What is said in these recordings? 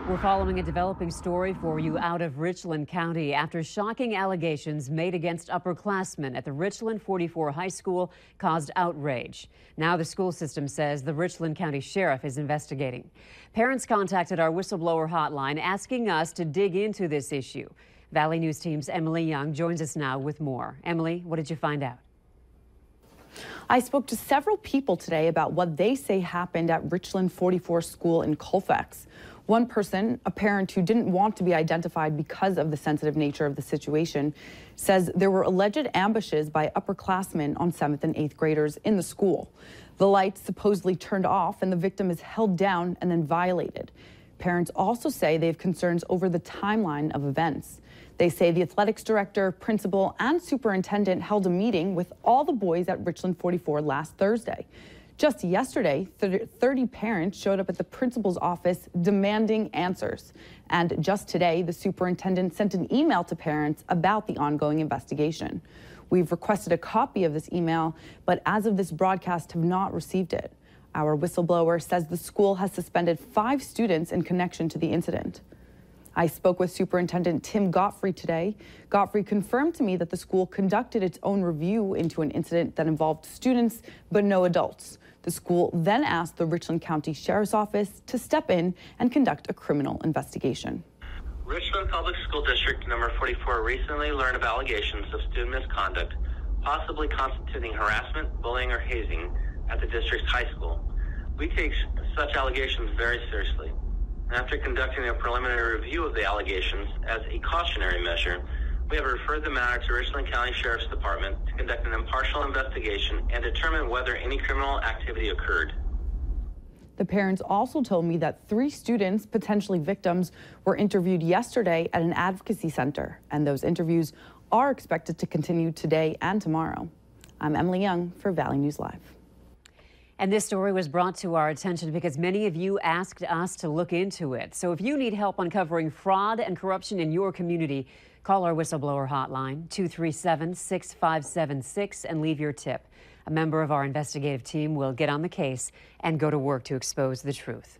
We're following a developing story for you out of Richland County after shocking allegations made against upperclassmen at the Richland 44 High School caused outrage. Now the school system says the Richland County Sheriff is investigating. Parents contacted our whistleblower hotline asking us to dig into this issue. Valley News Team's Emily Young joins us now with more. Emily, what did you find out? I spoke to several people today about what they say happened at Richland 44 School in Colfax. One person, a parent who didn't want to be identified because of the sensitive nature of the situation, says there were alleged ambushes by upperclassmen on 7th and 8th graders in the school. The lights supposedly turned off and the victim is held down and then violated. Parents also say they have concerns over the timeline of events. They say the athletics director, principal, and superintendent held a meeting with all the boys at Richland 44 last Thursday. Just yesterday, 30 parents showed up at the principal's office demanding answers. And just today, the superintendent sent an email to parents about the ongoing investigation. We've requested a copy of this email, but as of this broadcast, have not received it. Our whistleblower says the school has suspended 5 students in connection to the incident. I spoke with Superintendent Tim Godfrey today. Godfrey confirmed to me that the school conducted its own review into an incident that involved students but no adults. The school then asked the Richland County Sheriff's Office to step in and conduct a criminal investigation. Richland Public School District number 44 recently learned of allegations of student misconduct, possibly constituting harassment, bullying, or hazing at the district's high school. We take such allegations very seriously. After conducting a preliminary review of the allegations as a cautionary measure, we have referred the matter to Richland County Sheriff's Department to conduct an impartial investigation and determine whether any criminal activity occurred. The parents also told me that 3 students, potentially victims, were interviewed yesterday at an advocacy center, and those interviews are expected to continue today and tomorrow. I'm Emily Young for Valley News Live. And this story was brought to our attention because many of you asked us to look into it. So if you need help uncovering fraud and corruption in your community, call our whistleblower hotline, 237-6576, and leave your tip. A member of our investigative team will get on the case and go to work to expose the truth.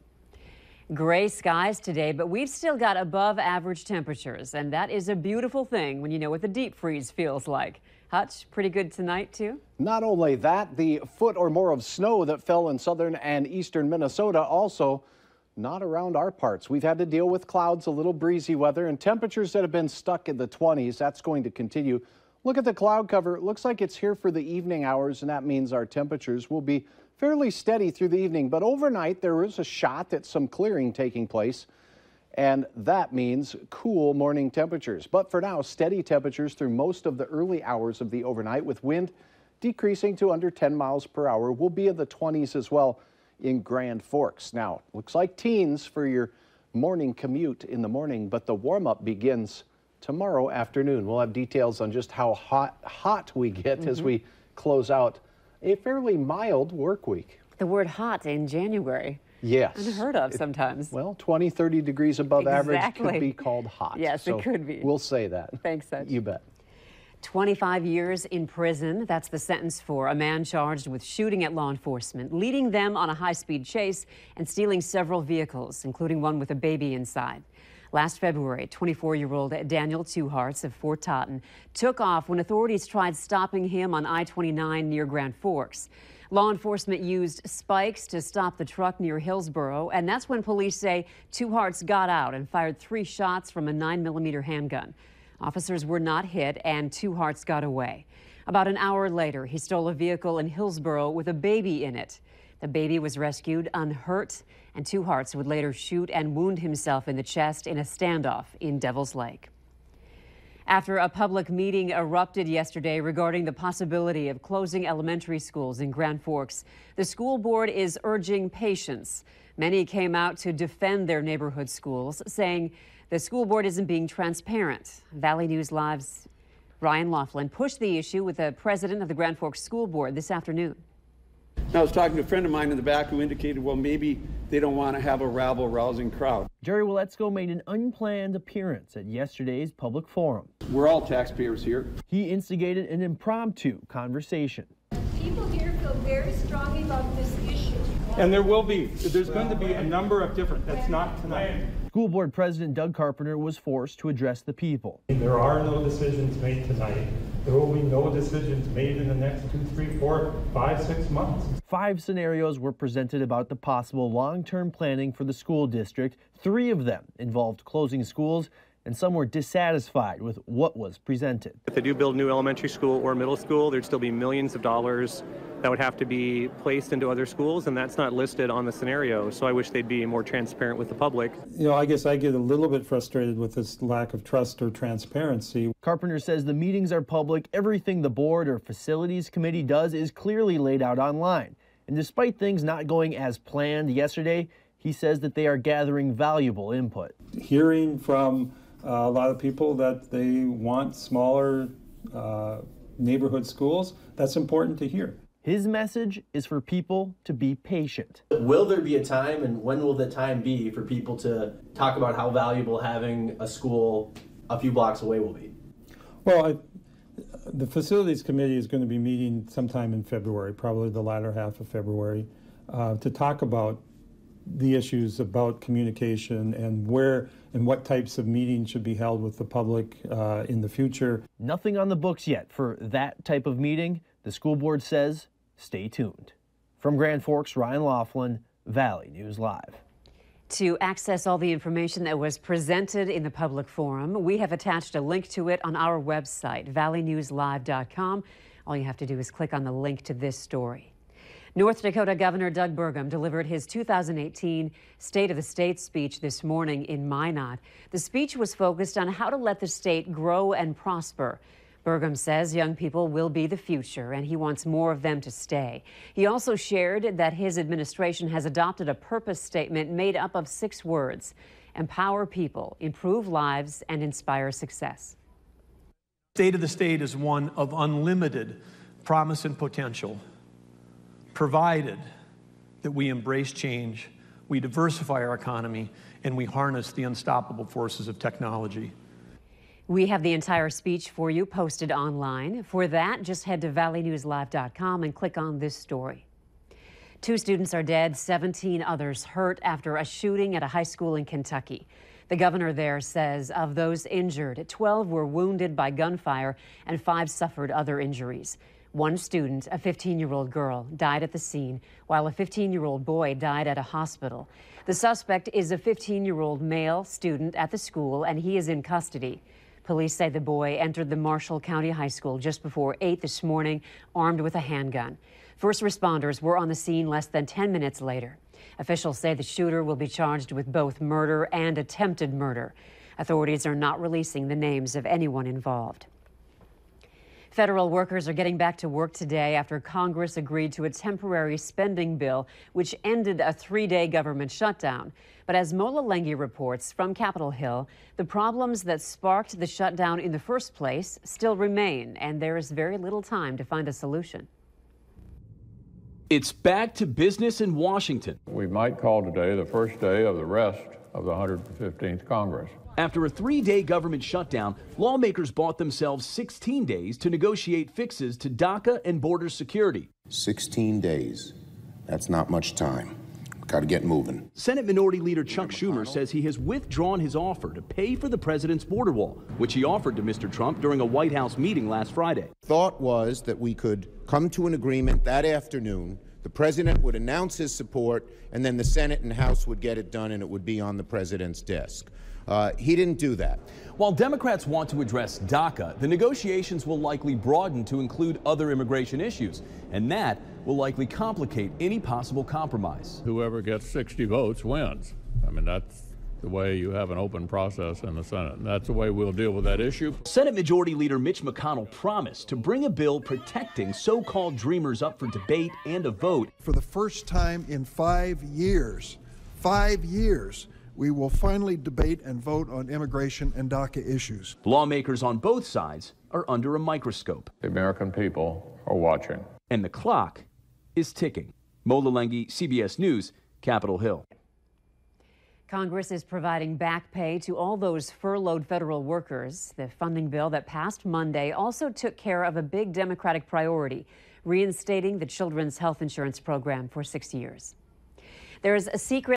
Gray skies today, but we've still got above average temperatures, and that is a beautiful thing when you know what the deep freeze feels like. Hutch, pretty good tonight, too? Not only that, the foot or more of snow that fell in southern and eastern Minnesota also not around our parts. We've had to deal with clouds, a little breezy weather, and temperatures that have been stuck in the 20s. That's going to continue. Look at the cloud cover. It looks like it's here for the evening hours, and that means our temperatures will be fairly steady through the evening. But overnight, there is a shot at some clearing taking place, and that means cool morning temperatures. But for now, steady temperatures through most of the early hours of the overnight, with wind decreasing to under 10 miles per hour. We'll be in the 20s as well in Grand Forks. Now, looks like teens for your morning commute in the morning, but the warm-up begins tomorrow afternoon. We'll have details on just how hot we get as we close out a fairly mild work week. The word hot in January. Yes. Unheard of sometimes. Well, 20, 30 degrees above average could be called hot. Yes, so it could be. We'll say that. Thanks, Hutch. You bet. 25 years in prison. That's the sentence for a man charged with shooting at law enforcement, leading them on a high-speed chase, and stealing several vehicles, including one with a baby inside. Last February, 24-year-old Daniel Two Hearts of Fort Totten took off when authorities tried stopping him on I-29 near Grand Forks. Law enforcement used spikes to stop the truck near Hillsboro, and that's when police say Two Hearts got out and fired 3 shots from a 9mm handgun. Officers were not hit, and Two Hearts got away. About an hour later, he stole a vehicle in Hillsboro with a baby in it. The baby was rescued unhurt, and Two Hearts would later shoot and wound himself in the chest in a standoff in Devil's Lake. After a public meeting erupted yesterday regarding the possibility of closing elementary schools in Grand Forks, the school board is urging patience. Many came out to defend their neighborhood schools, saying the school board isn't being transparent. Valley News Live's Ryan Laughlin pushed the issue with the president of the Grand Forks School Board this afternoon. I was talking to a friend of mine in the back who indicated, well, maybe they don't want to have a rabble-rousing crowd. Jerry Waletzko made an unplanned appearance at yesterday's public forum. We're all taxpayers here. He instigated an impromptu conversation. People here feel very strongly about this issue. And there's going to be a number of different, that's not tonight. School Board President Doug Carpenter was forced to address the people. There are no decisions made tonight. There will be no decisions made in the next 2, 3, 4, 5, 6 months. 5 scenarios were presented about the possible long-term planning for the school district. 3 of them involved closing schools, and some were dissatisfied with what was presented. If they do build a new elementary school or middle school, there'd still be millions of dollars that would have to be placed into other schools, and that's not listed on the scenario. So I wish they'd be more transparent with the public. You know, I guess I get a little bit frustrated with this lack of trust or transparency. Carpenter says the meetings are public. Everything the board or facilities committee does is clearly laid out online. And despite things not going as planned yesterday, he says that they are gathering valuable input. Hearing from a lot of people that they want smaller neighborhood schools, that's important to hear. His message is for people to be patient. Will there be a time, and when will the time be for people to talk about how valuable having a school a few blocks away will be? Well, the facilities committee is going to be meeting sometime in February, probably the latter half of February, to talk about the issues about communication and where and what types of meetings should be held with the public in the future. Nothing on the books yet for that type of meeting. The school board says stay tuned. From Grand Forks, Ryan Laughlin, Valley News Live. To access all the information that was presented in the public forum, we have attached a link to it on our website, valleynewslive.com. All you have to do is click on the link to this story. North Dakota Governor Doug Burgum delivered his 2018 State of the State speech this morning in Minot. The speech was focused on how to let the state grow and prosper. Burgum says young people will be the future, and he wants more of them to stay. He also shared that his administration has adopted a purpose statement made up of 6 words: empower people, improve lives, and inspire success. State of the state is one of unlimited promise and potential, provided that we embrace change, we diversify our economy, and we harness the unstoppable forces of technology. We have the entire speech for you posted online. For that, just head to valleynewslive.com and click on this story. 2 students are dead, 17 others hurt after a shooting at a high school in Kentucky. The governor there says of those injured, 12 were wounded by gunfire and 5 suffered other injuries. 1 student, a 15-year-old girl, died at the scene, while a 15-year-old boy died at a hospital. The suspect is a 15-year-old male student at the school, and he is in custody. Police say the boy entered the Marshall County High School just before 8 this morning, armed with a handgun. First responders were on the scene less than 10 minutes later. Officials say the shooter will be charged with both murder and attempted murder. Authorities are not releasing the names of anyone involved. Federal workers are getting back to work today after Congress agreed to a temporary spending bill which ended a 3-day government shutdown. But as Mola Lenghi reports from Capitol Hill, the problems that sparked the shutdown in the first place still remain, and there is very little time to find a solution. It's back to business in Washington. We might call today the first day of the rest of the 115th Congress. After a 3-day government shutdown, lawmakers bought themselves 16 days to negotiate fixes to DACA and border security. 16 days. That's not much time. Got to get moving. Senate Minority Leader Chuck Schumer says he has withdrawn his offer to pay for the president's border wall, which he offered to Mr. Trump during a White House meeting last Friday. Thought was that we could come to an agreement that afternoon. The president would announce his support, and then the Senate and House would get it done, and it would be on the president's desk. He didn't do that. While Democrats want to address DACA, the negotiations will likely broaden to include other immigration issues, and that will likely complicate any possible compromise. Whoever gets 60 votes wins. I mean, that's the way you have an open process in the Senate, and that's the way we'll deal with that issue. Senate Majority Leader Mitch McConnell promised to bring a bill protecting so-called dreamers up for debate and a vote. For the first time in 5 years, we will finally debate and vote on immigration and DACA issues. Lawmakers on both sides are under a microscope. The American people are watching. And the clock is ticking. Mola Lenghi, CBS News, Capitol Hill. Congress is providing back pay to all those furloughed federal workers. The funding bill that passed Monday also took care of a big Democratic priority, reinstating the Children's Health Insurance Program for 6 years. There is a secret